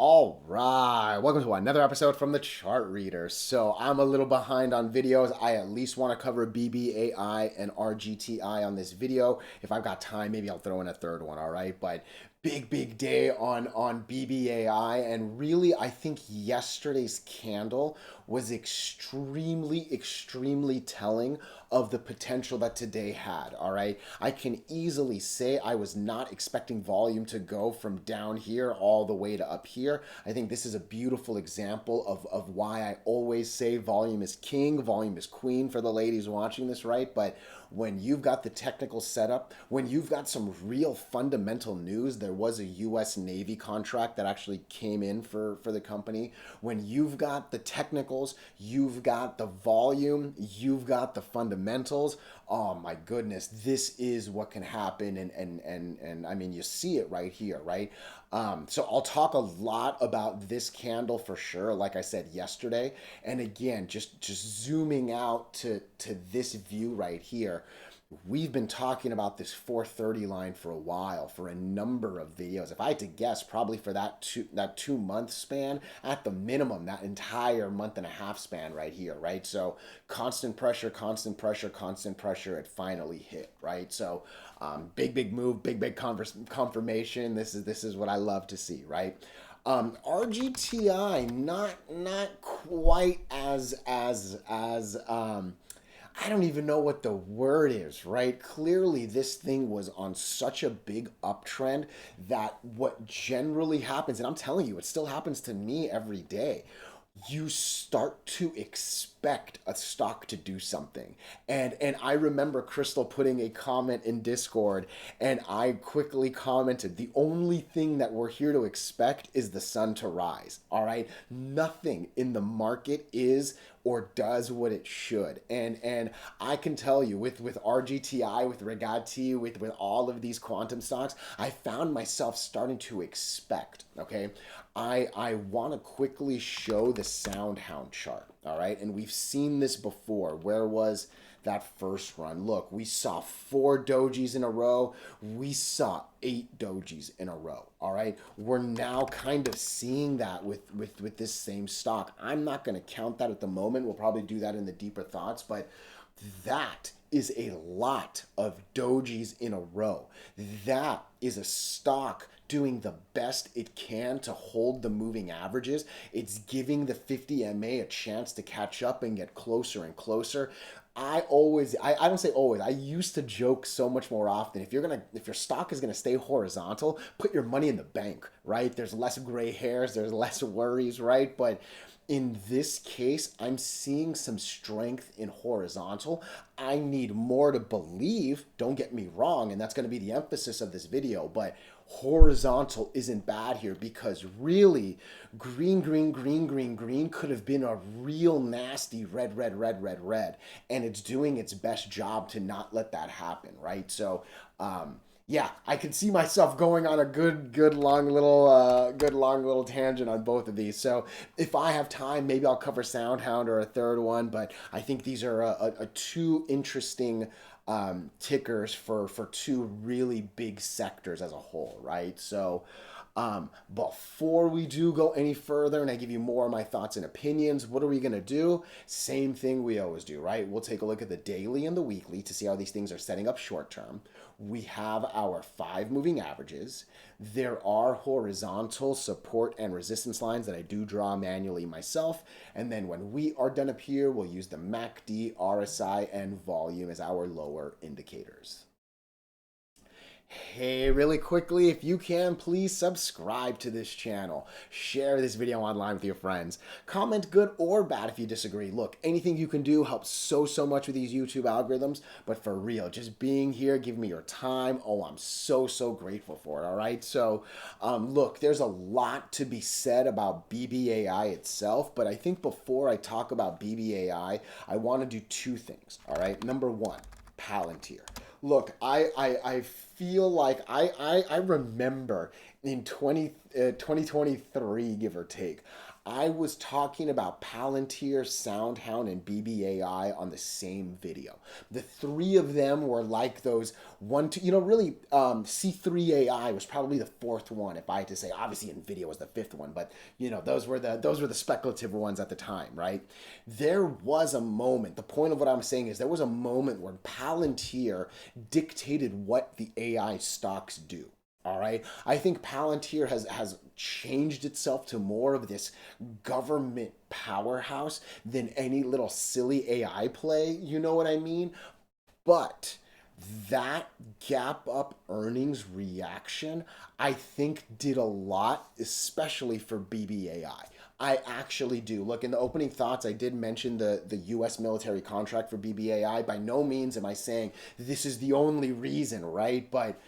All right, welcome to another episode from the Chart Readers. So I'm a little behind on videos. I at least want to cover BBAI and RGTI on this video. If I've got time, maybe I'll throw in a third one. All right, but big day on BBAI, and really I think yesterday's candle was extremely telling of the potential that today had. All right, I can easily say I was not expecting volume to go from down here all the way to up here. I think this is a beautiful example of why I always say volume is king, volume is queen for the ladies watching this, right? But when you've got the technical setup, when you've got some real fundamental news, there was a US Navy contract that actually came in for the company. When you've got the technicals, you've got the volume, you've got the fundamentals. Oh my goodness, this is what can happen, and I mean, you see it right here, right? So I'll talk a lot about this candle for sure, like I said yesterday. And again, just zooming out to this view right here. We've been talking about this 430 line for a while, for a number of videos. If I had to guess, probably for that 2 month span, at the minimum, that entire month and a half span right here, right? So constant pressure, constant pressure, constant pressure. It finally hit, right? So big move, big confirmation. This is what I love to see, right? RGTI not quite as I don't even know what the word is, right? Clearly, this thing was on such a big uptrend that what generally happens, and I'm telling you, it still happens to me every day, you start to expect a stock to do something. And I remember Crystal putting a comment in Discord, and I quickly commented, the only thing that we're here to expect is the sun to rise. All right? Nothing in the market is or does what it should. And I can tell you with RGTI, with Regati, with all of these quantum stocks, I found myself starting to expect, okay? I want to quickly show the Soundhound chart, all right? And we've seen this before. Where was that first run? Look, we saw 4 dojis in a row. We saw 8 dojis in a row, all right? We're now kind of seeing that with this same stock. I'm not going to count that at the moment. We'll probably do that in the deeper thoughts, but that is a lot of dojis in a row. That is a stock doing the best it can to hold the moving averages. It's giving the 50 MA a chance to catch up and get closer and closer. I don't say always, I used to joke so much more often. If your stock is gonna stay horizontal, put your money in the bank, right? There's less gray hairs, there's less worries, right? But in this case, I'm seeing some strength in horizontal. I need more to believe, don't get me wrong, and that's going to be the emphasis of this video, but horizontal isn't bad here, because really green could have been a real nasty red, and it's doing its best job to not let that happen, right? So yeah, I can see myself going on a good long little tangent on both of these. So if I have time, maybe I'll cover Soundhound or a third one. But I think these are a two interesting tickers for two really big sectors as a whole, right? So before we do go any further and I give you more of my thoughts and opinions, what are we going to do? Same thing we always do, right? We'll take a look at the daily and the weekly to see how these things are setting up short term. We have our 5 moving averages. There are horizontal support and resistance lines that I do draw manually myself. And then when we are done up here, we'll use the MACD, RSI, and volume as our lower indicators. Hey, really quickly, if you can, please subscribe to this channel. Share this video online with your friends. Comment good or bad if you disagree. Look, anything you can do helps so much with these YouTube algorithms, but for real, just being here, giving me your time, oh, I'm so grateful for it, all right? So, look, there's a lot to be said about BBAI itself, but I think before I talk about BBAI, I want to do 2 things, all right? Number 1, Palantir. Look, I feel like I remember in 2023, give or take, I was talking about Palantir, Soundhound, and BBAI on the same video. The three of them were like those one, two, really, C3AI was probably the fourth one, if I had to say. Obviously, NVIDIA was the fifth one, but those were the speculative ones at the time, right? There was a moment. The point of what I'm saying is there was a moment where Palantir dictated what the AI stocks do. All right. I think Palantir has changed itself to more of this government powerhouse than any little silly AI play. You know what I mean? But that gap up earnings reaction, I think, did a lot, especially for BBAI. I actually do. Look, in the opening thoughts, I did mention the US military contract for BBAI. By no means am I saying this is the only reason, right? But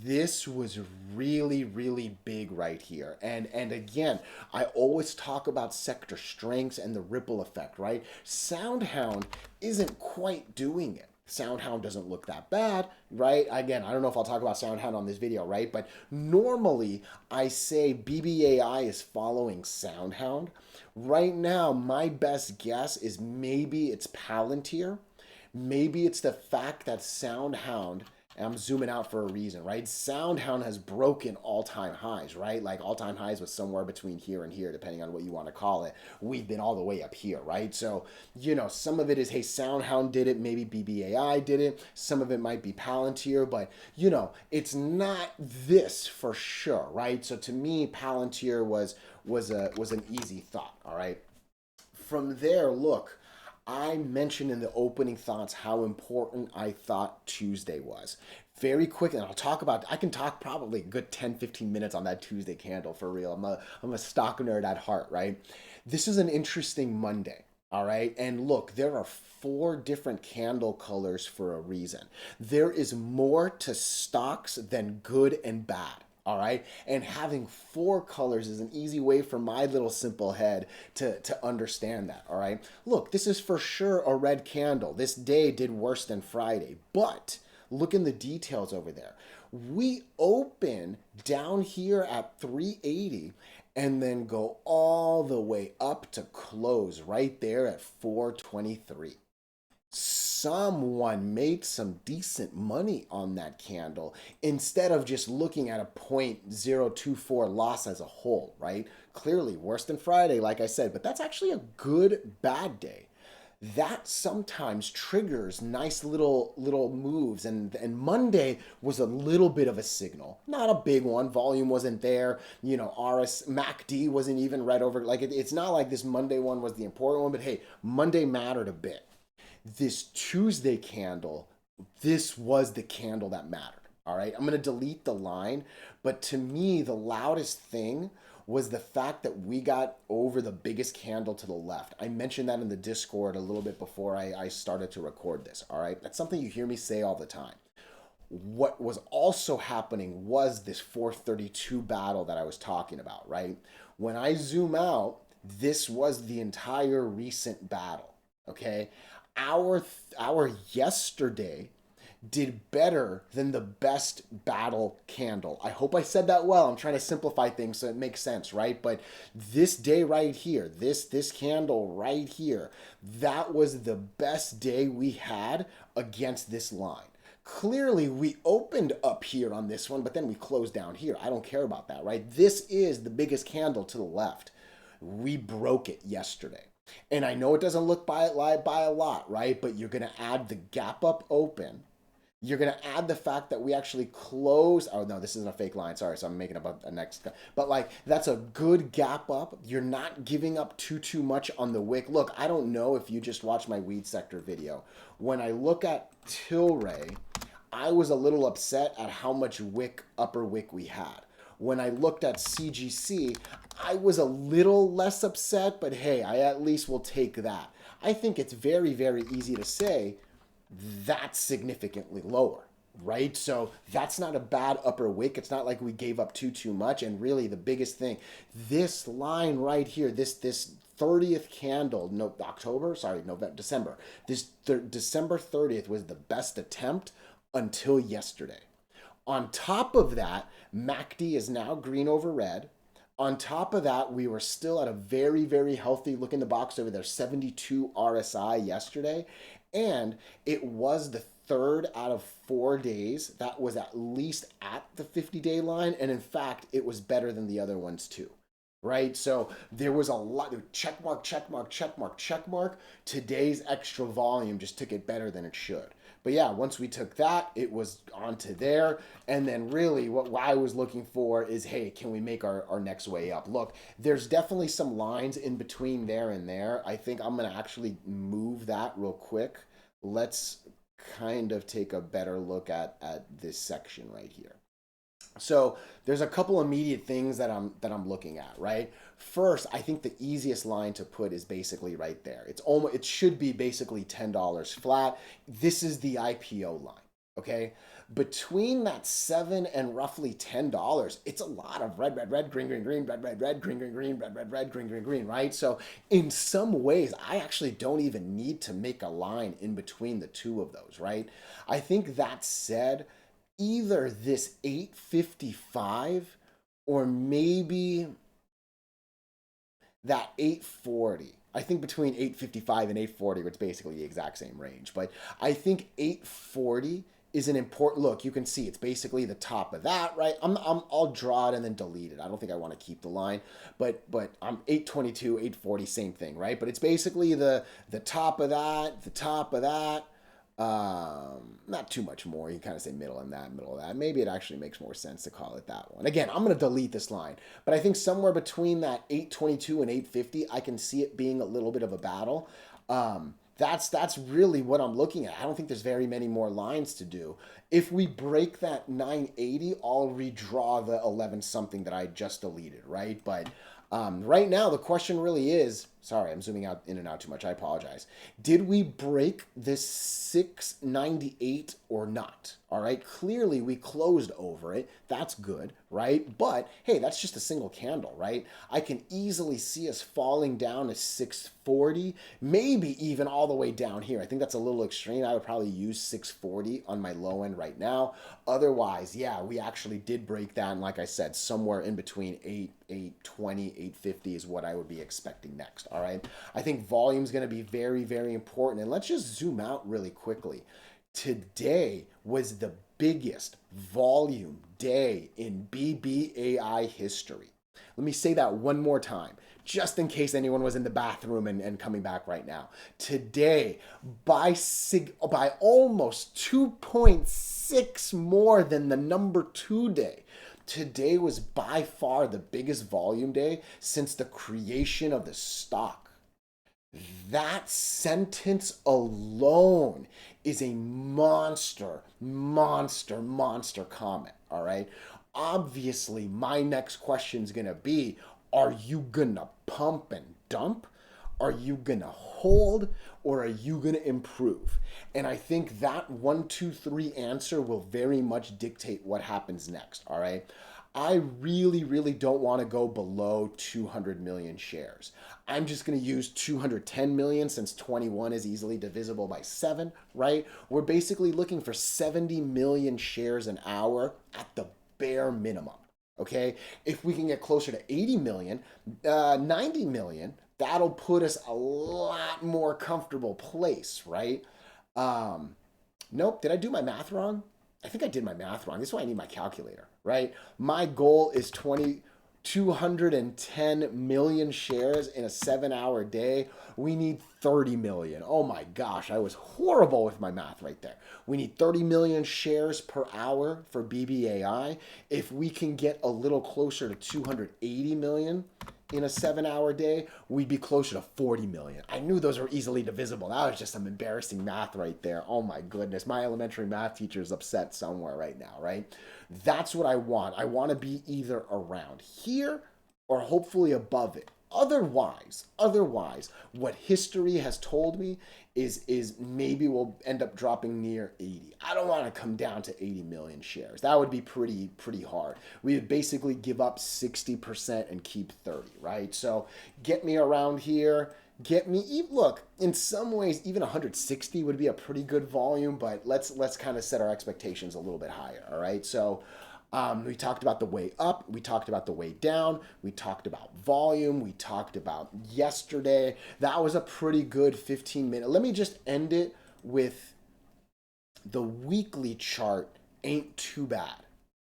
this was really really big right here, and again, I always talk about sector strengths and the ripple effect, right? Soundhound isn't quite doing it. Soundhound doesn't look that bad, right? Again, I don't know if I'll talk about Soundhound on this video, right? But normally I say BBAI is following Soundhound. Right now, my best guess is maybe it's Palantir. Maybe it's the fact that Soundhound, and I'm zooming out for a reason, right? Soundhound has broken all-time highs, right? Like all-time highs was somewhere between here and here, depending on what you want to call it. We've been all the way up here, right? So, some of it is, hey, Soundhound did it, maybe BBAI did it. Some of it might be Palantir, but, it's not this for sure, right? So to me, Palantir was an easy thought, all right? From there, look, I mentioned in the opening thoughts how important I thought Tuesday was. Very quickly, and I can talk probably a good 10, 15 minutes on that Tuesday candle for real. I'm a stock nerd at heart, right? This is an interesting Monday, all right? And look, there are four different candle colors for a reason. There is more to stocks than good and bad. All right. And having four colors is an easy way for my little simple head to understand that. All right. Look, this is for sure a red candle. This day did worse than Friday, but look in the details over there. We open down here at 380 and then go all the way up to close right there at 423. Someone made some decent money on that candle instead of just looking at a 0.024 loss as a whole, right? Clearly worse than Friday, like I said, but that's actually a good bad day. That sometimes triggers nice little moves, and Monday was a little bit of a signal, not a big one. Volume wasn't there, RS MACD wasn't even read over. Like it's not like this Monday one was the important one, but hey, Monday mattered a bit. This Tuesday candle, this was the candle that mattered. All right, I'm going to delete the line, but to me, the loudest thing was the fact that we got over the biggest candle to the left. I mentioned that in the Discord a little bit before I started to record this. All right, that's something you hear me say all the time. What was also happening was this 432 battle that I was talking about, right? When I zoom out, this was the entire recent battle, okay? Our yesterday did better than the best battle candle. I hope I said that well. I'm trying to simplify things so it makes sense, right? But this day right here, this candle right here, that was the best day we had against this line. Clearly, we opened up here on this one, but then we closed down here. I don't care about that, right? This is the biggest candle to the left. We broke it yesterday. And I know it doesn't look by a lot, right? But you're going to add the gap up open. You're going to add the fact that we actually close. Oh, no, this isn't a fake line. Sorry. So I'm making up a next. But like, that's a good gap up. You're not giving up too much on the wick. Look, I don't know if you just watched my weed sector video. When I look at Tilray, I was a little upset at how much upper wick we had. When I looked at CGC, I was a little less upset, but hey, I at least will take that. I think it's very, very easy to say that's significantly lower, right? So that's not a bad upper wick. It's not like we gave up too much. And really the biggest thing, this line right here, this 30th candle, December. This December 30th was the best attempt until yesterday. On top of that, MACD is now green over red. On top of that, we were still at a very, very healthy look in the box over there, 72 RSI yesterday. And it was the third out of 4 days that was at least at the 50-day line. And in fact, it was better than the other ones too. Right? So there was a lot of check mark, check mark, check mark, check mark. Today's extra volume just took it better than it should. But yeah, once we took that, it was on to there. And then really what I was looking for is, hey, can we make our next way up? Look, there's definitely some lines in between there and there. I think I'm going to actually move that real quick. Let's kind of take a better look at this section right here. So there's a couple immediate things that I'm looking at, right? First, I think the easiest line to put is basically right there. It should be basically $10 flat. This is the IPO line, okay? Between that 7 and roughly $10, it's a lot of red, red, red, green, green, green, red, red, red, green, green, green, red, red, red, green, green, green, right? So in some ways, I actually don't even need to make a line in between the two of those, right? I think that said, either this 855 or maybe that 840. I think between 855 and 840, it's basically the exact same range. But I think 840 is an important look. You can see it's basically the top of that, right? I'll draw it and then delete it. I don't think I want to keep the line, but I'm 822, 840, same thing, right? But it's basically the top of that, the top of that. Not too much more. You can kind of say middle of that. Maybe it actually makes more sense to call it that one. Again, I'm going to delete this line, but I think somewhere between that 822 and 850, I can see it being a little bit of a battle. That's really what I'm looking at. I don't think there's very many more lines to do. If we break that 980, I'll redraw the 11 something that I just deleted, right? But right now, the question really is, sorry, I'm zooming out in and out too much. I apologize. Did we break this 698 or not? All right. Clearly, we closed over it. That's good, right? But hey, that's just a single candle, right? I can easily see us falling down to 640, maybe even all the way down here. I think that's a little extreme. I would probably use 640 on my low end right now. Otherwise, yeah, we actually did break that. And like I said, somewhere in between 820, 850 is what I would be expecting next. All right. I think volume is going to be very, very important. And let's just zoom out really quickly. Today was the biggest volume day in BBAI history. Let me say that one more time, just in case anyone was in the bathroom and coming back right now. Today, by almost 2.6 more than the number 2 day. Today was by far the biggest volume day since the creation of the stock. That sentence alone is a monster comment, all right? Obviously, my next question is going to be, are you going to pump and dump? Are you going to hold? Or are you going to improve? And I think that 1, 2, 3 answer will very much dictate what happens next, all right? I really, really don't want to go below 200 million shares. I'm just going to use 210 million since 21 is easily divisible by 7, right? We're basically looking for 70 million shares an hour at the bare minimum, okay? If we can get closer to 80 million, 90 million, that'll put us a lot more comfortable place, right? Nope, did I do my math wrong? I think I did my math wrong. This is why I need my calculator, right? My goal is 210 million shares in a 7-hour day. We need 30 million. Oh my gosh, I was horrible with my math right there. We need 30 million shares per hour for BBAI. If we can get a little closer to 280 million in a 7-hour day, we'd be closer to 40 million. I knew those were easily divisible. That was just some embarrassing math right there. Oh my goodness. My elementary math teacher is upset somewhere right now, right? That's what I want. I want to be either around here or hopefully above it. Otherwise, what history has told me is maybe we'll end up dropping near 80. I don't want to come down to 80 million shares. That would be pretty hard. We would basically give up 60% and keep 30, right? So get me around here. Look, in some ways, even 160 would be a pretty good volume, but let's kind of set our expectations a little bit higher, all right? So We talked about the way up. We talked about the way down. We talked about volume. We talked about yesterday. That was a pretty good 15-minute. Let me just end it with the weekly chart ain't too bad.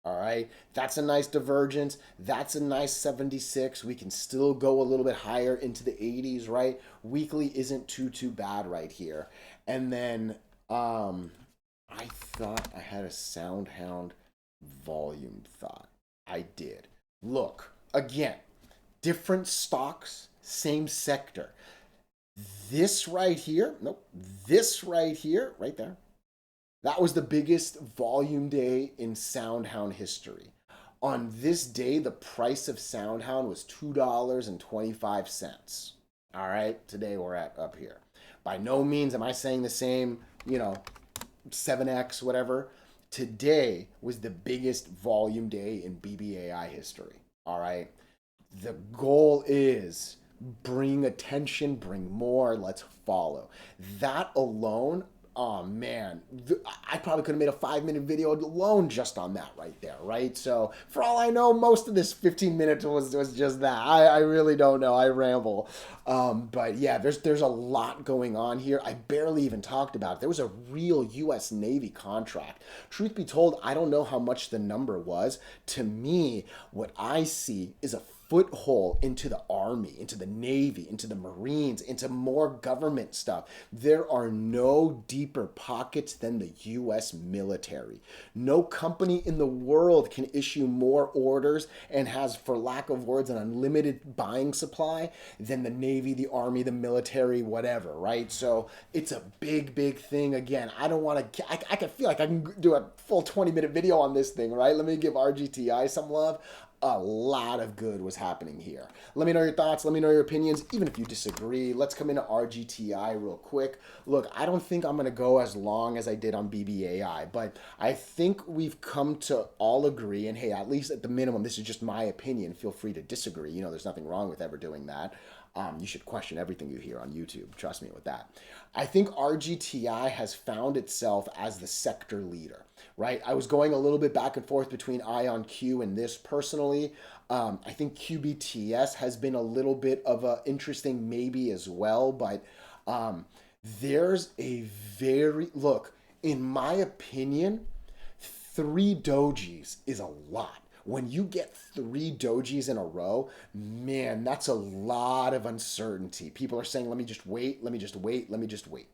All right, that's a nice divergence. That's a nice 76. We can still go a little bit higher into the 80s, right? Weekly isn't too bad right here. And then I thought I had a Soundhound volume thought. I did. Look, again, different stocks, same sector. This right here, nope, this right here, right there, that was the biggest volume day in Soundhound history. On this day, the price of Soundhound was $2.25. All right, today we're at up here. By no means am I saying the same, 7x, whatever. Today was the biggest volume day in BBAI history. All right. The goal is bring attention, bring more, let's follow. That alone, oh man, I probably could have made a 5-minute video alone just on that right there, right? So for all I know, most of this 15 minutes was just that. I really don't know. I ramble. But yeah, there's a lot going on here. I barely even talked about it. There was a real U.S. Navy contract. Truth be told, I don't know how much the number was. To me, what I see is a foothold into the Army, into the Navy, into the Marines, into more government stuff. There are no deeper pockets than the U.S. military. No company in the world can issue more orders and has, for lack of words, an unlimited buying supply than the Navy, the Army, the military, whatever, right? So it's a big thing. Again, I don't want to, I can feel like I can do a full 20-minute video on this thing, right? Let me give RGTI some love. A lot of good was happening here. Let me know your thoughts. Let me know your opinions, even if you disagree. Let's come into RGTI real quick. Look, I don't think I'm going to go as long as I did on BBAI, but I think we've come to all agree, and hey, at least at the minimum, this is just my opinion. Feel free to disagree. There's nothing wrong with ever doing that. You should question everything you hear on YouTube. Trust me with that. I think RGTI has found itself as the sector leader, right? I was going a little bit back and forth between IonQ and this personally. I think QBTS has been a little bit of a interesting maybe as well, but there's a look, in my opinion, 3 dojis is a lot. When you get 3 dojis in a row, man, that's a lot of uncertainty. People are saying, let me just wait, let me just wait, let me just wait.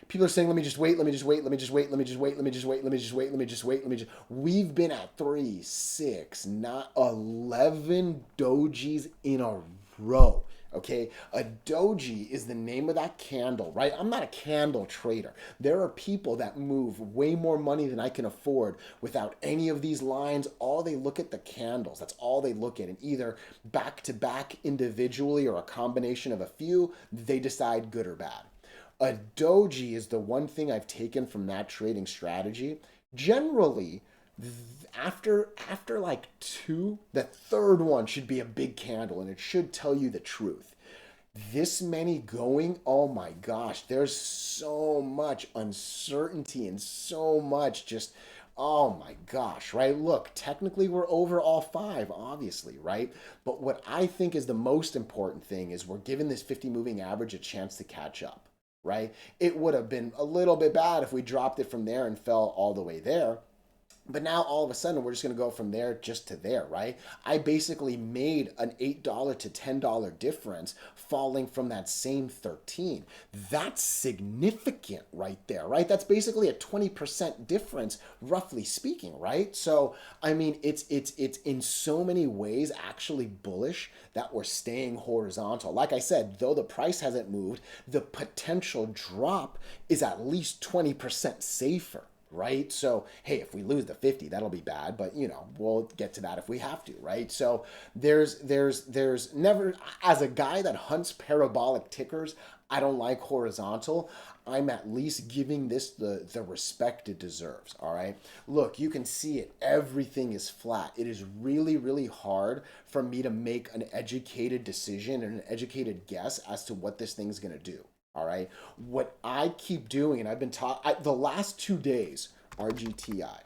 People are saying, let me just wait, let me just wait, let me just wait, let me just wait, let me just wait, let me just wait, let me just wait, let me just. We've been at 3, 6, not 11 dojis in a row. Okay, a doji is the name of that candle, right? I'm not a candle trader. There are people that move way more money than I can afford without any of these lines. All they look at the candles. That's all they look at. And either back to back individually or a combination of a few, they decide good or bad. A doji is the one thing I've taken from that trading strategy. Generally, after like 2, the third one should be a big candle and it should tell you the truth. This many going, oh my gosh, there's so much uncertainty and so much just, oh my gosh, right? Look, technically we're over all 5, obviously, right? But what I think is the most important thing is we're giving this 50 moving average a chance to catch up, right? It would have been a little bit bad if we dropped it from there and fell all the way there. But now all of a sudden we're just going to go from there just to there, right? I basically made an $8 to $10 difference falling from that same 13. That's significant right there, right? That's basically a 20% difference, roughly speaking, right? So, I mean, it's in so many ways actually bullish that we're staying horizontal. Like I said, though the price hasn't moved, the potential drop is at least 20% safer. Right? So, hey, if we lose the 50, that'll be bad, but we'll get to that if we have to, right? So there's never, as a guy that hunts parabolic tickers, I don't like horizontal. I'm at least giving this the respect it deserves, all right? Look, you can see it. Everything is flat. It is really hard for me to make an educated decision and an educated guess as to what this thing's going to do. All right. What I keep doing, and I've been taught the last 2 days, RGTI.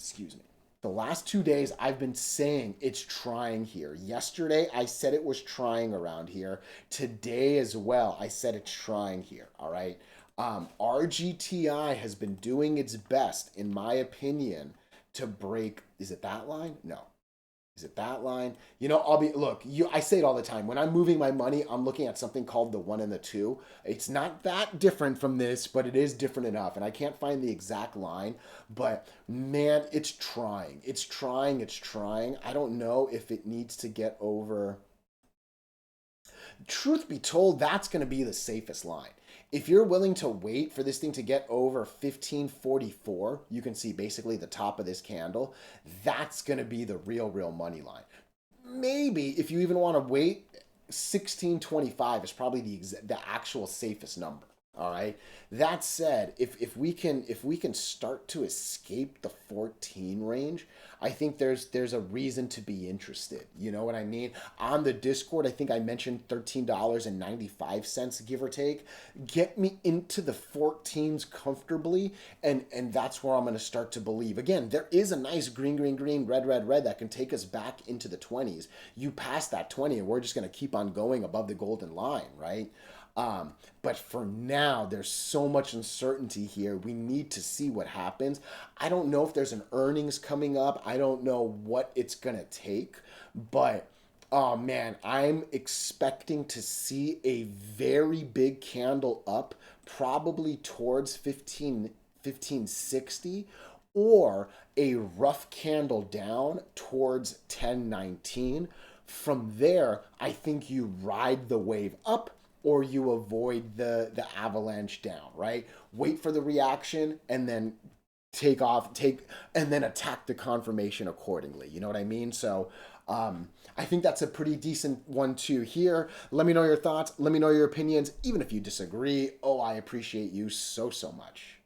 Excuse me. The last 2 days, I've been saying it's trying here. Yesterday, I said it was trying around here. Today as well, I said it's trying here. All right. RGTI has been doing its best, in my opinion, to break. Is it that line? No. Is it that line? Look, I say it all the time. When I'm moving my money, I'm looking at something called the 1 and the 2. It's not that different from this, but it is different enough. And I can't find the exact line, but man, it's trying. It's trying. It's trying. I don't know if it needs to get over. Truth be told, that's going to be the safest line. If you're willing to wait for this thing to get over 1544, you can see basically the top of this candle. That's going to be the real money line. Maybe if you even want to wait, 1625 is probably the actual safest number. All right. That said, if we can start to escape the 14 range, I think there's a reason to be interested. You know what I mean? On the Discord, I think I mentioned $13.95, give or take. Get me into the 14s comfortably, and that's where I'm going to start to believe. Again, there is a nice green, red that can take us back into the 20s. You pass that 20, and we're just going to keep on going above the golden line, right? But for now, there's so much uncertainty here. We need to see what happens. I don't know if there's an earnings coming up. I don't know what it's going to take. But, oh man, I'm expecting to see a very big candle up, probably towards 1560, or a rough candle down towards 1019. From there, I think you ride the wave up, or you avoid the avalanche down, right? Wait for the reaction and then and then attack the confirmation accordingly. You know what I mean? So I think that's a pretty decent one too here. Let me know your thoughts. Let me know your opinions. Even if you disagree, oh, I appreciate you so much.